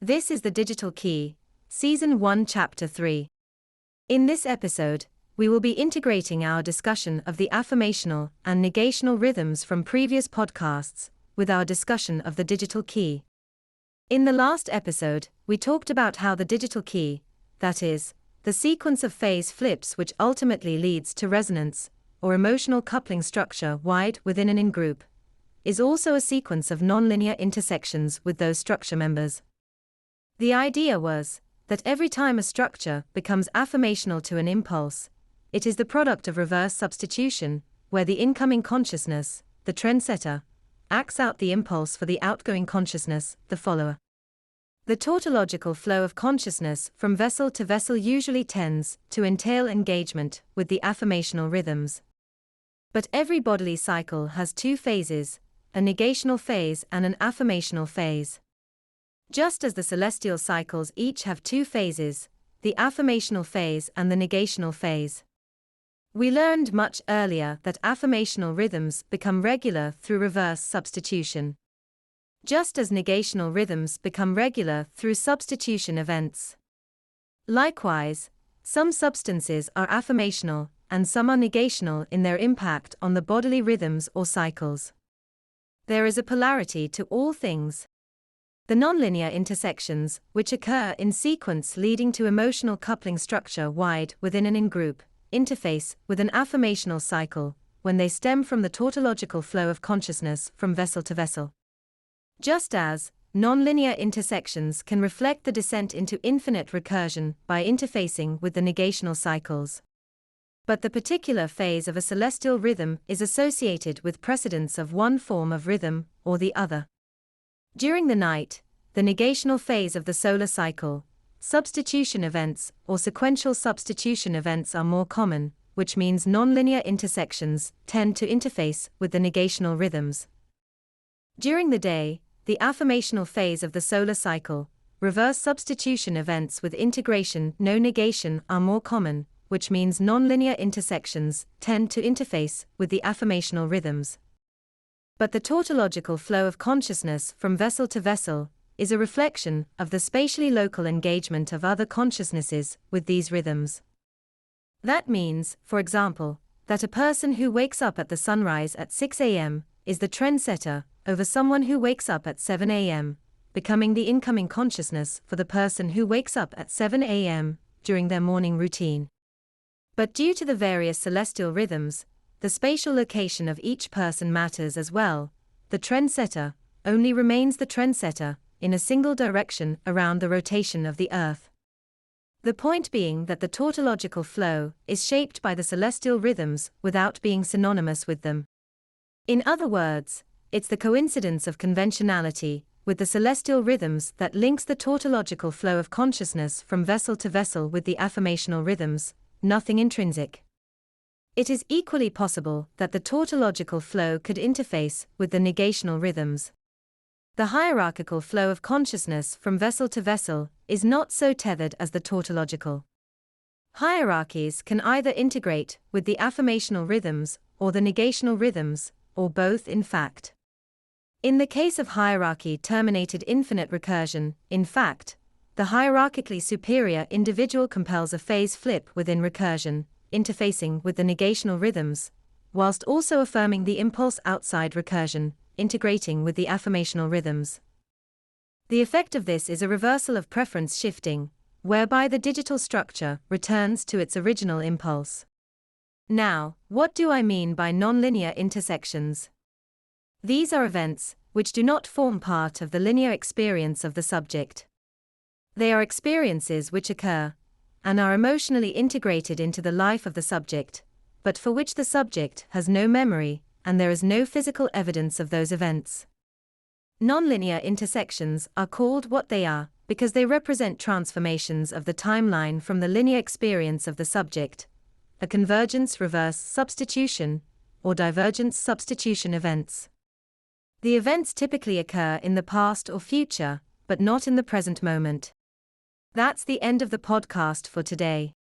This is The Digital Key, Season 1, Chapter 3. In this episode, we will be integrating our discussion of the affirmational and negational rhythms from previous podcasts with our discussion of the digital key. In the last episode, we talked about how the digital key, that is, the sequence of phase flips which ultimately leads to resonance, or emotional coupling structure wide within an in-group, is also a sequence of nonlinear intersections with those structure members. The idea was that every time a structure becomes affirmational to an impulse, it is the product of reverse substitution, where the incoming consciousness, the trendsetter, acts out the impulse for the outgoing consciousness, the follower. The tautological flow of consciousness from vessel to vessel usually tends to entail engagement with the affirmational rhythms. But every bodily cycle has two phases, a negational phase and an affirmational phase. Just as the celestial cycles each have two phases, the affirmational phase and the negational phase. We learned much earlier that affirmational rhythms become regular through reverse substitution, just as negational rhythms become regular through substitution events. Likewise, some substances are affirmational and some are negational in their impact on the bodily rhythms or cycles. There is a polarity to all things. The nonlinear intersections, which occur in sequence leading to emotional coupling structure wide within an in-group, interface with an affirmational cycle, when they stem from the tautological flow of consciousness from vessel to vessel. Just as nonlinear intersections can reflect the descent into infinite recursion by interfacing with the negational cycles. But the particular phase of a celestial rhythm is associated with precedence of one form of rhythm or the other. During the night, the negational phase of the solar cycle, substitution events or sequential substitution events are more common, which means nonlinear intersections tend to interface with the negational rhythms. During the day, the affirmational phase of the solar cycle, reverse substitution events with integration no negation are more common, which means nonlinear intersections tend to interface with the affirmational rhythms. But the tautological flow of consciousness from vessel to vessel is a reflection of the spatially local engagement of other consciousnesses with these rhythms. That means, for example, that a person who wakes up at the sunrise at 6 a.m. is the trendsetter over someone who wakes up at 7 a.m., becoming the incoming consciousness for the person who wakes up at 7 a.m. during their morning routine. But due to the various celestial rhythms, the spatial location of each person matters as well. The trendsetter only remains the trendsetter in a single direction around the rotation of the Earth. The point being that the tautological flow is shaped by the celestial rhythms without being synonymous with them. In other words, it's the coincidence of conventionality with the celestial rhythms that links the tautological flow of consciousness from vessel to vessel with the affirmational rhythms, nothing intrinsic. It is equally possible that the tautological flow could interface with the negational rhythms. The hierarchical flow of consciousness from vessel to vessel is not so tethered as the tautological. Hierarchies can either integrate with the affirmational rhythms or the negational rhythms, or both in fact. In the case of hierarchy-terminated infinite recursion, in fact, the hierarchically superior individual compels a phase flip within recursion, interfacing with the negational rhythms, whilst also affirming the impulse outside recursion, integrating with the affirmational rhythms. The effect of this is a reversal of preference shifting, whereby the digital structure returns to its original impulse. Now, what do I mean by nonlinear intersections? These are events which do not form part of the linear experience of the subject. They are experiences which occur and are emotionally integrated into the life of the subject, but for which the subject has no memory, and there is no physical evidence of those events. Nonlinear intersections are called what they are, because they represent transformations of the timeline from the linear experience of the subject, a convergence reverse substitution, or divergence substitution events. The events typically occur in the past or future, but not in the present moment. That's the end of the podcast for today.